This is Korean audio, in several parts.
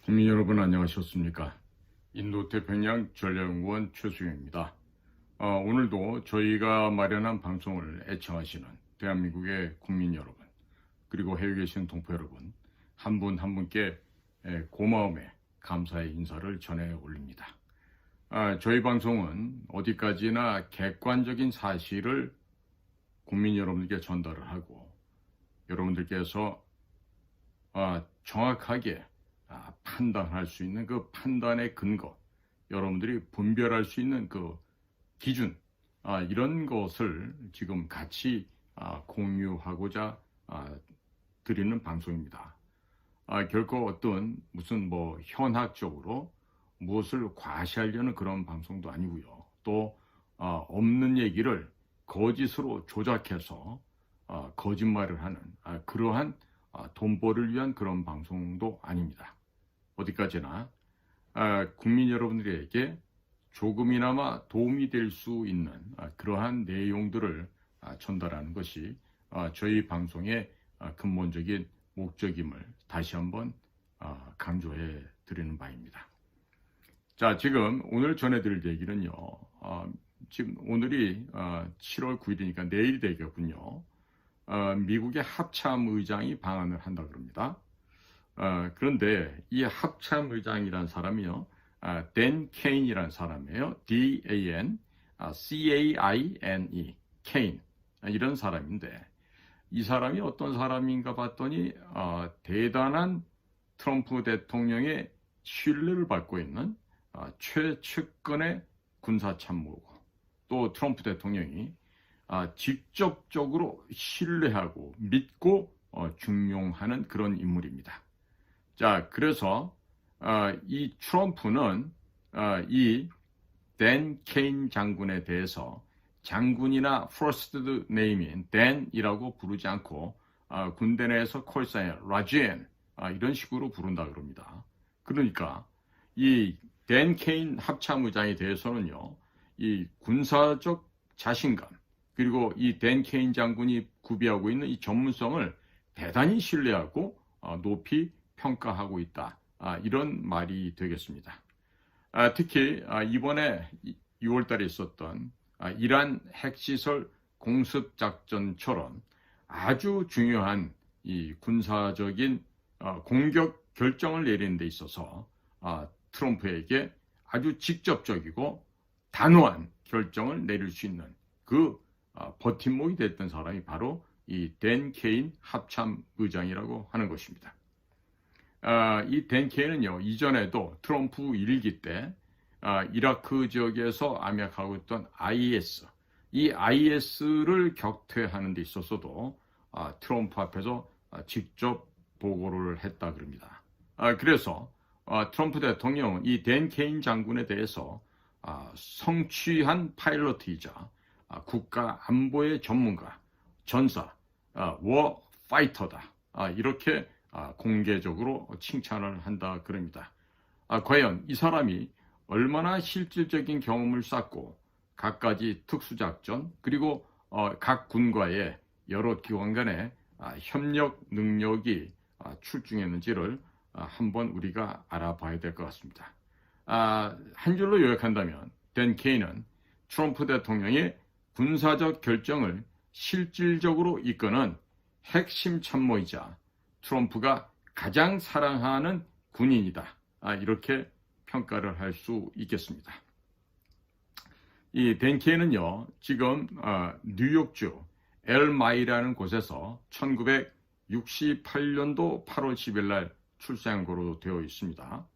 국민 여러분 안녕하셨습니까? 인도태평양 전략연구원 최수영입니다. 오늘도 저희가 마련한 방송을 애청하시는 대한민국의 국민 여러분, 그리고 해외에 계신 동포 여러분, 한 분 한 분께 고마움의 감사의 인사를 전해 올립니다. 저희 방송은 어디까지나 객관적인 사실을 국민 여러분들께 전달을 하고, 여러분들께서 정확하게 판단할 수 있는 그 판단의 근거, 여러분들이 분별할 수 있는 그 기준, 이런 것을 지금 같이 공유하고자 드리는 방송입니다. 결코 어떤 무슨 현학적으로 무엇을 과시하려는 그런 방송도 아니고요. 또 없는 얘기를 거짓으로 조작해서 거짓말을 하는 그러한 돈벌이를 위한 그런 방송도 아닙니다. 어디까지나 국민 여러분들에게 조금이나마 도움이 될 수 있는 그러한 내용들을 전달하는 것이 저희 방송의 근본적인 목적임을 다시 한번 강조해 드리는 바입니다. 자, 지금 오늘 전해드릴 얘기는요. 지금 오늘이 7월 9일이니까 내일이 되겠군요. 미국의 합참의장이 방한을 한다 그럽니다. 그런데 이 합참의장이란 사람이요, 댄 케인이란 사람이에요. D-A-N, C-A-I-N-E, 케인, 이런 사람인데, 이 사람이 어떤 사람인가 봤더니 대단한 트럼프 대통령의 신뢰를 받고 있는 최측근의 군사참모고, 또 트럼프 대통령이 직접적으로 신뢰하고 믿고 중용하는 그런 인물입니다. 자, 그래서 이 트럼프는 이 댄 케인 장군에 대해서 장군이나 퍼스트 네임인 댄이라고 부르지 않고 군대 내에서 콜사인 라젠 이런 식으로 부른다 그럽니다. 그러니까 이 댄 케인 합참의장에 대해서는요, 이 군사적 자신감, 그리고 이 댄 케인 장군이 구비하고 있는 이 전문성을 대단히 신뢰하고 높이 평가하고 있다. 이런 말이 되겠습니다. 특히 이번에 6월 달에 있었던 이란 핵시설 공습작전처럼 아주 중요한 이 군사적인 공격 결정을 내리는 데 있어서 트럼프에게 아주 직접적이고 단호한 결정을 내릴 수 있는 그 버팀목이 됐던 사람이 바로 이 댄 케인 합참의장이라고 하는 것입니다. 이 댄 케인은요, 이전에도 트럼프 1기 때 이라크 지역에서 암약하고 있던 IS, 이 IS를 격퇴하는 데 있어서도 트럼프 앞에서 직접 보고를 했다 그럽니다. 그래서 트럼프 대통령은 이 댄 케인 장군에 대해서 성취한 파일럿이자 국가 안보의 전문가, 전사, 워 파이터다, 이렇게 공개적으로 칭찬을 한다 그럽니다. 과연 이 사람이 얼마나 실질적인 경험을 쌓고 갖가지 특수작전, 그리고 각 군과의 여러 기관 간의 협력 능력이 출중했는지를 한번 우리가 알아봐야 될 것 같습니다. 한 줄로 요약한다면 댄 케인은 트럼프 대통령의 군사적 결정을 실질적으로 이끄는 핵심 참모이자 트럼프가 가장 사랑하는 군인이다. 이렇게 평가를 할 수 있겠습니다. 이 댄 케인은요, 지금 뉴욕주 엘마이라는 곳에서 1968년도 8월 10일 날 출생한 거로 되어 있습니다.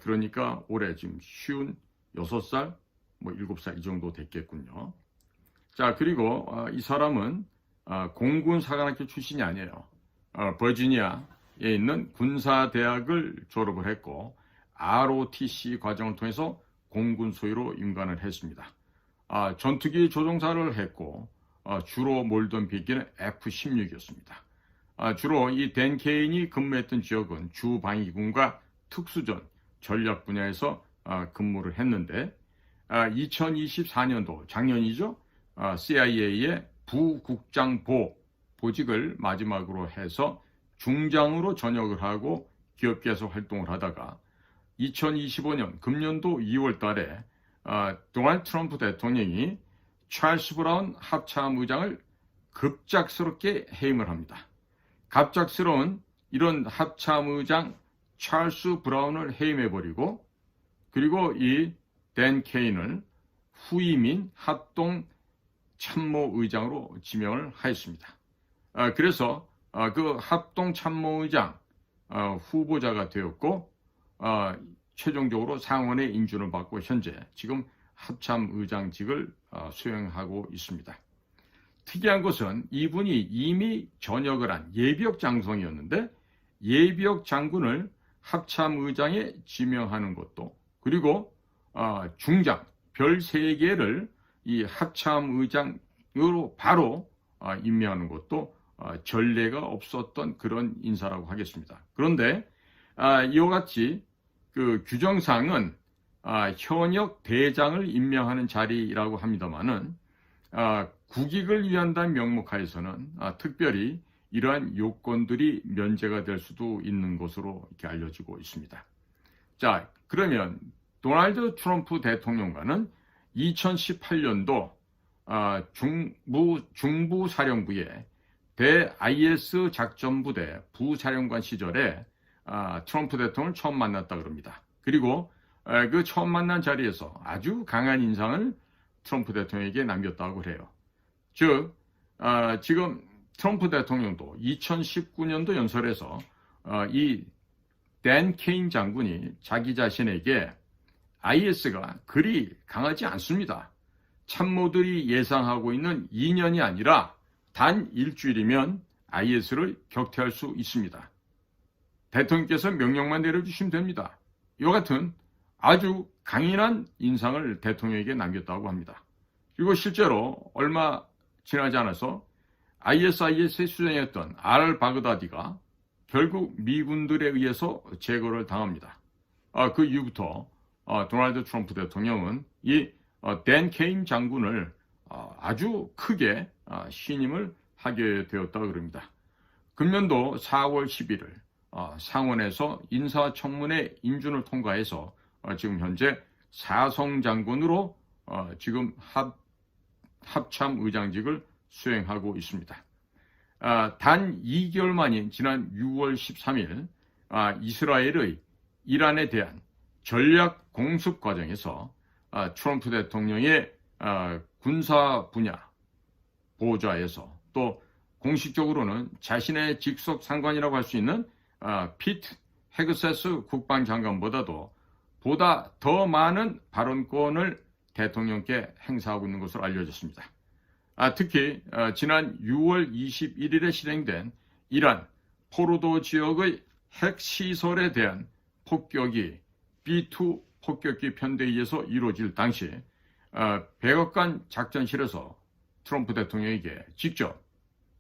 그러니까 올해 지금 56살, 7살 이 정도 됐겠군요. 자, 그리고 이 사람은 공군사관학교 출신이 아니에요. 버지니아에 있는 군사대학을 졸업을 했고 ROTC 과정을 통해서 공군 소유로 임관을 했습니다. 전투기 조종사를 했고 주로 몰던 비행기는 F-16이었습니다. 주로 이 댄 케인이 근무했던 지역은 주방위군과 특수전, 전략 분야에서 근무를 했는데 2024년도 작년이죠. CIA의 부국장보 보직을 마지막으로 해서 중장으로 전역을 하고 기업계에서 활동을 하다가 2025년 금년도 2월 달에 도널드 트럼프 대통령이 찰스 브라운 합참의장을 급작스럽게 해임을 합니다. 갑작스러운 이런 합참의장 찰스 브라운을 해임해버리고 그리고 이 댄 케인을 후임인 합동 참모의장으로 지명을 하였습니다. 그래서 그 합동 참모의장 후보자가 되었고 최종적으로 상원의 인준을 받고 현재 지금 합참의장직을 수행하고 있습니다. 특이한 것은 이분이 이미 전역을 한 예비역 장성이었는데 예비역 장군을 합참의장에 지명하는 것도 그리고 중장 별 3개를 이 합참의장으로 바로 임명하는 것도 전례가 없었던 그런 인사라고 하겠습니다. 그런데 이와 같이 그 규정상은 현역 대장을 임명하는 자리라고 합니다만은 국익을 위한다는 명목하에서는 특별히 이러한 요건들이 면제가 될 수도 있는 것으로 이렇게 알려지고 있습니다. 자, 그러면 도널드 트럼프 대통령과는 2018년도 중부사령부의 대 IS 작전부대 부사령관 시절에 트럼프 대통령을 처음 만났다 그럽니다. 그리고 그 처음 만난 자리에서 아주 강한 인상을 트럼프 대통령에게 남겼다고 해요. 즉 지금 트럼프 대통령도 2019년도 연설에서 이 댄 케인 장군이 자기 자신에게 IS가 그리 강하지 않습니다. 참모들이 예상하고 있는 2년이 아니라 단 일주일이면 IS를 격퇴할 수 있습니다. 대통령께서 명령만 내려주시면 됩니다. 이와 같은 아주 강인한 인상을 대통령에게 남겼다고 합니다. 그리고 실제로 얼마 지나지 않아서 ISIS의 수장이었던 알-바그다디가 결국 미군들에 의해서 제거를 당합니다. 그 이후부터 도널드 트럼프 대통령은 이 댄 케인 장군을 아주 크게 신임을 하게 되었다고 그럽니다. 금년도 4월 11일 상원에서 인사청문회 인준을 통과해서 지금 현재 사성장군으로 지금 합참의장직을 수행하고 있습니다. 단 2개월 만인 지난 6월 13일 이스라엘의 이란에 대한 전략 공습 과정에서 트럼프 대통령의 군사 분야 보좌에서 또 공식적으로는 자신의 직속 상관이라고 할 수 있는 피트 헤그세스 국방장관보다도 보다 더 많은 발언권을 대통령께 행사하고 있는 것으로 알려졌습니다. 특히 지난 6월 21일에 실행된 이란 포르도 지역의 핵시설에 대한 폭격이 B2 폭격기 편대에 의해서 이루어질 당시 백악관 작전실에서 트럼프 대통령에게 직접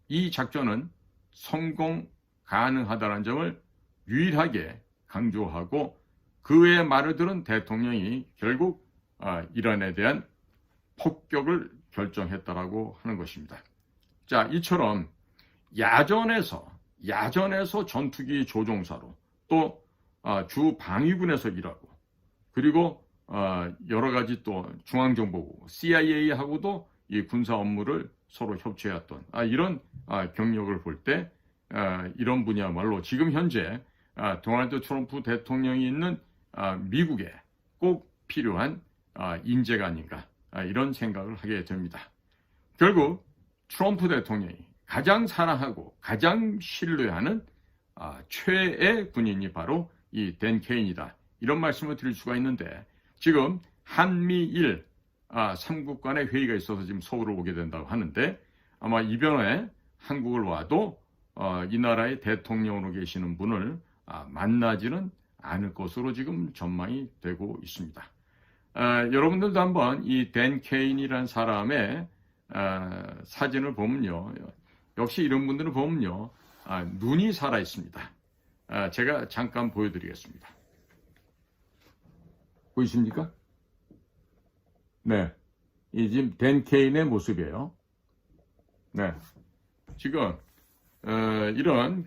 이 작전은 성공 가능하다는 점을 유일하게 강조하고 그의 말을 들은 대통령이 결국 이란에 대한 폭격을 결정했다라고 하는 것입니다. 자, 이처럼 야전에서 전투기 조종사로 또 주 방위군에서 일하고 그리고 여러 가지 또 중앙정보국 CIA하고도 이 군사 업무를 서로 협조해왔던 이런 경력을 볼 때 이런 분야말로 지금 현재 도널드 트럼프 대통령이 있는 미국에 꼭 필요한 인재가 아닌가 이런 생각을 하게 됩니다. 결국 트럼프 대통령이 가장 사랑하고 가장 신뢰하는 최애 군인이 바로 이 댄 케인이다. 이런 말씀을 드릴 수가 있는데 지금 한미일 3국 간의 회의가 있어서 지금 서울을 오게 된다고 하는데 아마 이번에 한국을 와도 이 나라의 대통령으로 계시는 분을 만나지는 않을 것으로 지금 전망이 되고 있습니다. 여러분들도 한번 이 댄 케인이라는 사람의 사진을 보면요. 역시 이런 분들을 보면요. 눈이 살아 있습니다. 제가 잠깐 보여드리겠습니다. 보이십니까? 네. 이 지금 댄 케인의 모습이에요. 네. 지금, 이런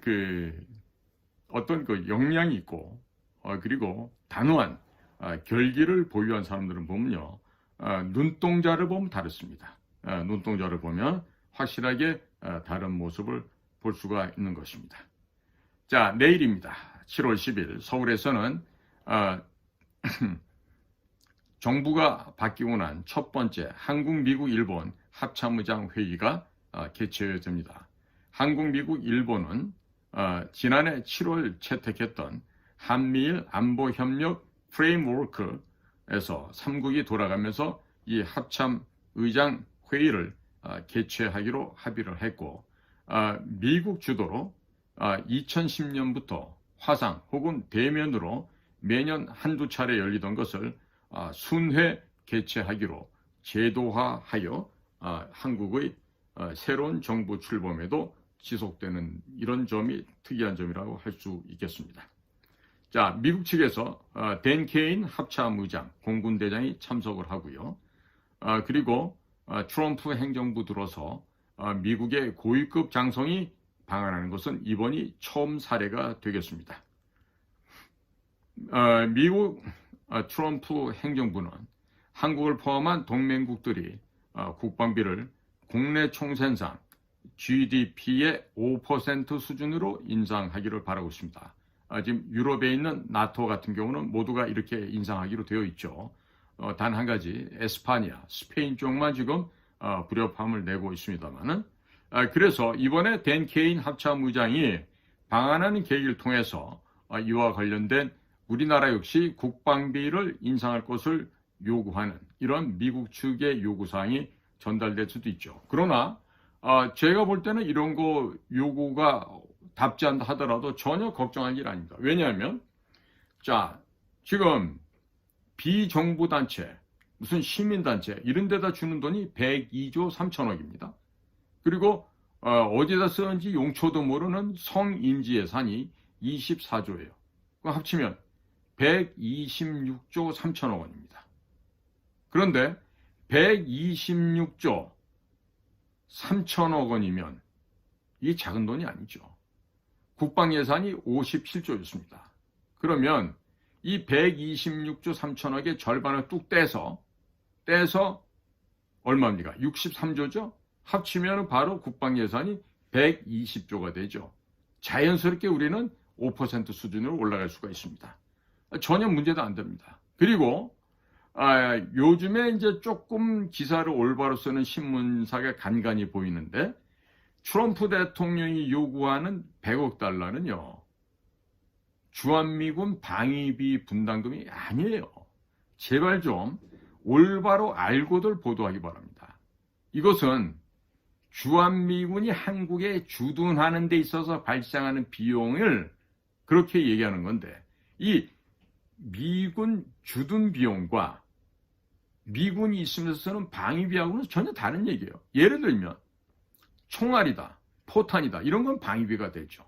어떤 그 역량이 있고 그리고 단호한 결기를 보유한 사람들은 보면요. 눈동자를 보면 다릅니다. 눈동자를 보면 확실하게 다른 모습을 볼 수가 있는 것입니다. 자, 내일입니다. 7월 10일 서울에서는 정부가 바뀌고 난 첫 번째 한국, 미국, 일본 합참의장 회의가 개최됩니다. 한국, 미국, 일본은 지난해 7월 채택했던 한미일 안보협력 프레임워크에서 3국이 돌아가면서 이 합참의장 회의를 개최하기로 합의를 했고 미국 주도로 2010년부터 화상 혹은 대면으로 매년 한두 차례 열리던 것을 순회 개최하기로 제도화하여 한국의 새로운 정부 출범에도 지속되는 이런 점이 특이한 점이라고 할 수 있겠습니다. 자, 미국 측에서 댄 케인 합참의장, 공군대장이 참석을 하고요. 그리고 트럼프 행정부 들어서 미국의 고위급 장성이 방한하는 것은 이번이 처음 사례가 되겠습니다. 미국 트럼프 행정부는 한국을 포함한 동맹국들이 국방비를 국내 총생산 GDP의 5% 수준으로 인상하기를 바라고 있습니다. 지금 유럽에 있는 나토 같은 경우는 모두가 이렇게 인상하기로 되어 있죠. 단 한 가지 에스파니아, 스페인 쪽만 지금 불협화음을 내고 있습니다만은 그래서 이번에 댄 케인 합참의장이 방한하는 계획을 통해서 이와 관련된 우리나라 역시 국방비를 인상할 것을 요구하는 이런 미국 측의 요구사항이 전달될 수도 있죠. 그러나 제가 볼 때는 이런 거 요구가 답지 않다 하더라도 전혀 걱정할 일 아닙니다. 왜냐하면 자 지금 비정부 단체 무슨 시민단체 이런 데다 주는 돈이 102조 3천억입니다. 그리고 어디다 쓰는지 용초도 모르는 성인지 예산이 24조예요. 그럼 합치면 126조 3천억 원입니다. 그런데 126조 3천억 원이면 이 작은 돈이 아니죠. 국방 예산이 57조였습니다. 그러면 이 126조 3천억의 절반을 뚝 떼서 얼마입니까? 63조죠? 합치면 바로 국방 예산이 120조가 되죠. 자연스럽게 우리는 5% 수준으로 올라갈 수가 있습니다. 전혀 문제도 안 됩니다. 그리고 요즘에 이제 조금 기사를 올바로 쓰는 신문사가 간간히 보이는데 트럼프 대통령이 요구하는 100억 달러는요. 주한미군 방위비 분담금이 아니에요. 제발 좀 올바로 알고들 보도하기 바랍니다. 이것은 주한미군이 한국에 주둔하는 데 있어서 발생하는 비용을 그렇게 얘기하는 건데 이 미군 주둔 비용과 미군이 있으면서 쓰는 방위비하고는 전혀 다른 얘기예요. 예를 들면 총알이다, 포탄이다 이런 건 방위비가 되죠.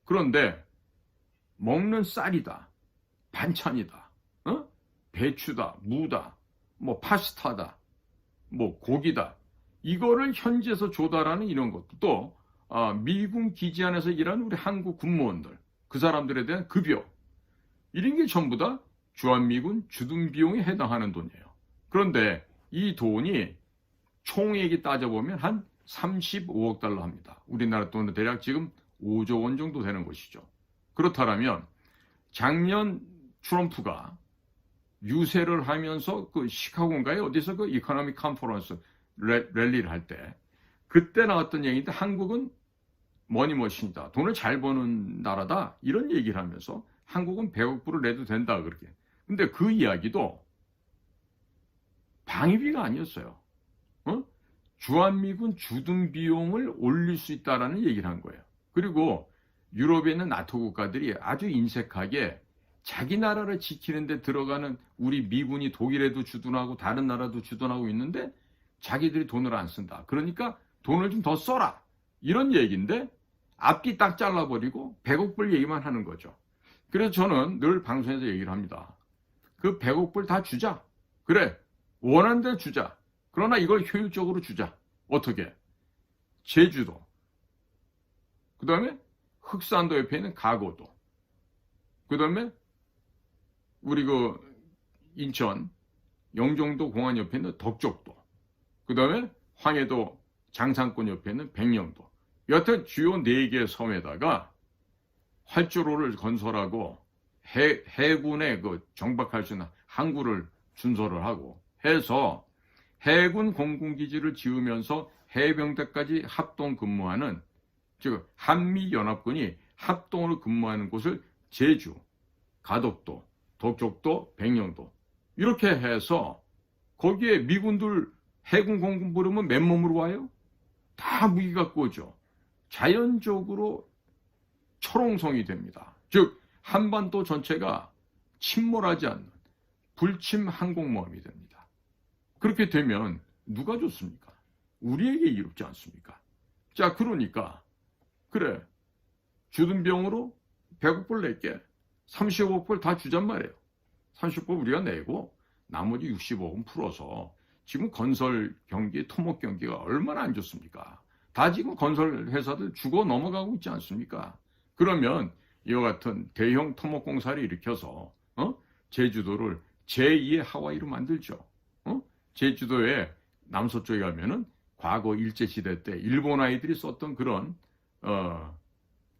그런데 먹는 쌀이다, 반찬이다, 배추다, 무다, 뭐 파스타다, 뭐 고기다 이거를 현지에서 조달하는 이런 것도 또 미군 기지 안에서 일하는 우리 한국 군무원들 그 사람들에 대한 급여 이런 게 전부 다 주한미군 주둔 비용에 해당하는 돈이에요. 그런데 이 돈이 총액이 따져보면 한 35억 달러 합니다. 우리나라 돈은 대략 지금 5조 원 정도 되는 것이죠. 그렇다면 작년 트럼프가 유세를 하면서 그 시카고인가에 어디서 그 이코노믹 컨퍼런스 랠리를 할 때 그때 나왔던 얘기인데 한국은 머니머신이다. 돈을 잘 버는 나라다. 이런 얘기를 하면서 한국은 100억 불을 내도 된다. 그렇게. 근데 그 이야기도 방위비가 아니었어요. 주한미군 주둔 비용을 올릴 수 있다라는 얘기를 한 거예요. 그리고 유럽에 있는 나토 국가들이 아주 인색하게 자기 나라를 지키는 데 들어가는 우리 미군이 독일에도 주둔하고 다른 나라도 주둔하고 있는데 자기들이 돈을 안 쓴다. 그러니까 돈을 좀 더 써라. 이런 얘기인데 앞뒤 딱 잘라버리고 100억 불 얘기만 하는 거죠. 그래서 저는 늘 방송에서 얘기를 합니다. 그 100억 불 다 주자. 그래. 원하는 데 주자. 그러나 이걸 효율적으로 주자. 어떻게? 제주도. 그 다음에 흑산도 옆에 있는 가고도. 그 다음에 우리 그 인천 영종도 공항 옆에 있는 덕적도, 그 다음에 황해도 장산권 옆에 있는 백령도, 여하튼 주요 4개 섬에다가 활주로를 건설하고 해군에 그 정박할 수 있는 항구를 준설을 하고 해서 해군 공군기지를 지으면서 해병대까지 합동 근무하는, 즉 한미연합군이 합동으로 근무하는 곳을 제주, 가덕도, 덕적도, 백령도 이렇게 해서 거기에 미군들 해군 공군 부르면 맨몸으로 와요? 다 무기 갖고 오죠. 자연적으로 철옹성이 됩니다. 즉 한반도 전체가 침몰하지 않는 불침 항공모함이 됩니다. 그렇게 되면 누가 좋습니까? 우리에게 이롭지 않습니까? 자, 그러니까 그래, 주둔병으로 100억 불 낼게, 35억 불 다 주잔 말이에요. 30억 우리가 내고 나머지 60억은 풀어서, 지금 건설 경기, 토목 경기가 얼마나 안 좋습니까? 다 지금 건설 회사들 죽어 넘어가고 있지 않습니까? 그러면 이와 같은 대형 토목공사를 일으켜서 제주도를 제2의 하와이로 만들죠. 제주도의 남서쪽에 가면은 과거 일제시대 때 일본 아이들이 썼던 그런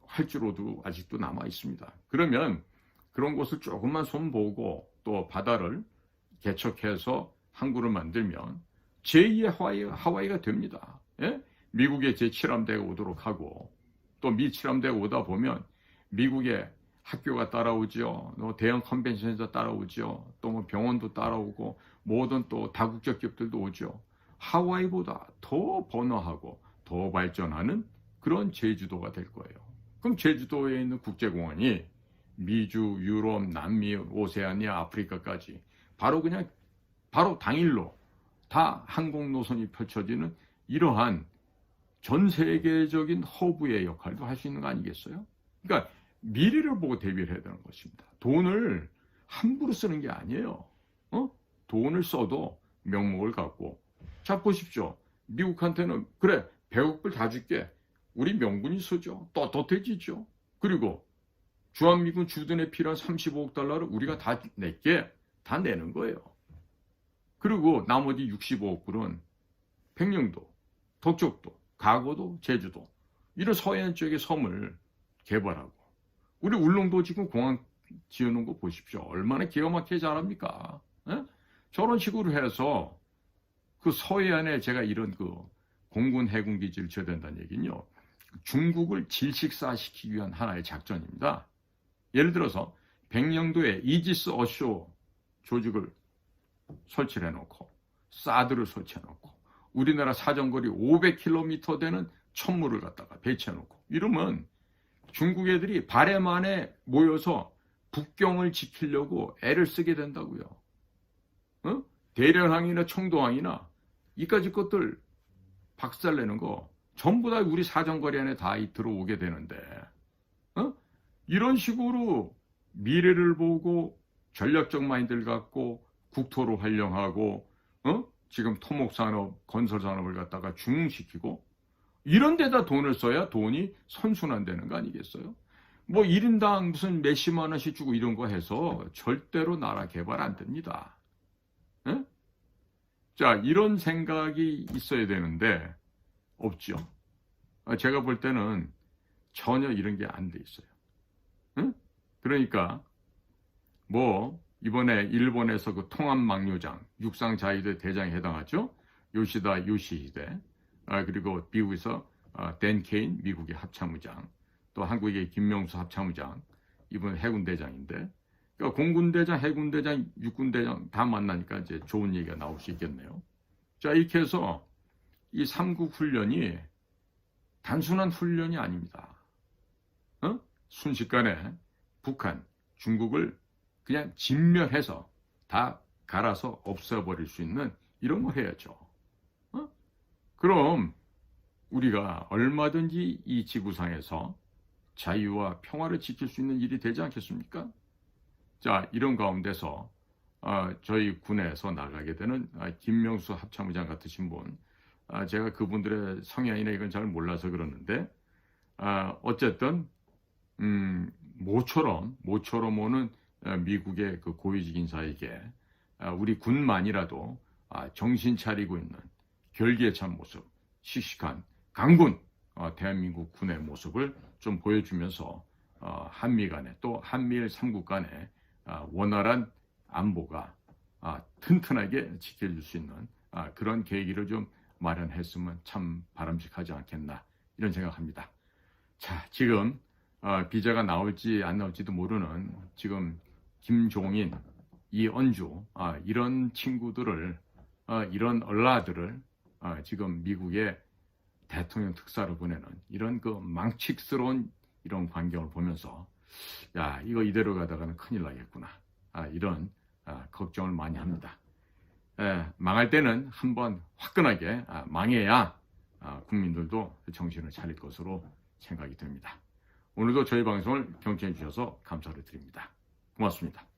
활주로도 아직도 남아 있습니다. 그러면 그런 곳을 조금만 손보고 또 바다를 개척해서 항구를 만들면 제2의 하와이가 됩니다. 예? 미국의 제7함대가 오도록 하고, 또 미7함대가 오다 보면 미국의 학교가 따라오죠. 대형 컨벤션에서 따라오죠. 또 뭐 병원도 따라오고 모든 또 다국적 기업들도 오죠. 하와이보다 더 번화하고 더 발전하는 그런 제주도가 될 거예요. 그럼 제주도에 있는 국제공항이 미주, 유럽, 남미, 오세아니아, 아프리카까지 바로 당일로 다 항공 노선이 펼쳐지는 이러한 전 세계적인 허브의 역할도 할 수 있는 거 아니겠어요? 그러니까 미래를 보고 대비를 해야 되는 것입니다. 돈을 함부로 쓰는 게 아니에요. 돈을 써도 명목을 갖고. 자, 보십시오. 미국한테는 그래 100억 불 다 줄게. 우리 명분이 서죠. 떳떳해지죠. 그리고 주한미군 주둔에 필요한 35억 달러를 우리가 다 낼게. 다 내는 거예요. 그리고 나머지 65억 불은 백령도, 덕적도, 가거도, 제주도 이런 서해안 쪽의 섬을 개발하고, 우리 울릉도 지금 공항 지어놓은 거 보십시오. 얼마나 기가 막히게 잘합니까? 에? 저런 식으로 해서 그 서해안에 제가 이런 그 공군 해군 기지를 지어야 된다는 얘기는요, 중국을 질식사시키기 위한 하나의 작전입니다. 예를 들어서 백령도에 이지스 어쇼 조직을 설치를 해놓고 사드를 설치해놓고 우리나라 사정거리 500km 되는 천물을 갖다가 배치해놓고 이러면 중국 애들이 바람 안에 모여서 북경을 지키려고 애를 쓰게 된다고요. 대련항이나 청도항이나 이까지 것들 박살내는 거 전부 다 우리 사정거리 안에 다 들어오게 되는데, 이런 식으로 미래를 보고 전략적 마인드를 갖고 국토로 활용하고 지금 토목산업, 건설산업을 갖다가 중흥시키고 이런 데다 돈을 써야 돈이 선순환되는 거 아니겠어요? 뭐 1인당 무슨 몇십만 원씩 주고 이런 거 해서 절대로 나라 개발 안 됩니다. 에? 자, 이런 생각이 있어야 되는데 없죠. 제가 볼 때는 전혀 이런 게 안 돼 있어요. 응? 그러니까 뭐 이번에 일본에서 그 통합망료장, 육상자위대 대장에 해당하죠. 요시다 요시히데, 그리고 미국에서 댄 케인 미국의 합참의장, 또 한국의 김명수 합참의장, 이번 해군대장인데, 그러니까 공군대장, 해군대장, 육군대장 다 만나니까 이제 좋은 얘기가 나올 수 있겠네요. 자, 이렇게 해서 이 삼국 훈련이 단순한 훈련이 아닙니다. 순식간에 북한, 중국을 그냥 진멸해서 다 갈아서 없애버릴 수 있는 이런 거 해야죠. 그럼 우리가 얼마든지 이 지구상에서 자유와 평화를 지킬 수 있는 일이 되지 않겠습니까? 자, 이런 가운데서 저희 군에서 나가게 되는 김명수 합참의장 같으신 분, 제가 그분들의 성향이나 이건 잘 몰라서 그러는데, 어쨌든 모처럼 오는 미국의 그 고위직 인사에게 우리 군만이라도 정신 차리고 있는 결기에 찬 모습, 씩씩한 강군 대한민국 군의 모습을 좀 보여주면서 한미 간에 또 한미일 3국 간에 원활한 안보가 튼튼하게 지켜질 수 있는 그런 계기를 좀 마련했으면 참 바람직하지 않겠나 이런 생각합니다. 자, 지금 비자가 나올지 안 나올지도 모르는 지금 김종인, 이언주 이런 친구들을 이런 얼라들을 지금 미국의 대통령 특사로 보내는 이런 그 망측스러운 이런 광경을 보면서 야, 이거 이대로 가다가는 큰일 나겠구나 이런 걱정을 많이 합니다. 망할 때는 한번 화끈하게 망해야 국민들도 정신을 차릴 것으로 생각이 됩니다. 오늘도 저희 방송을 경청해 주셔서 감사를 드립니다. 고맙습니다.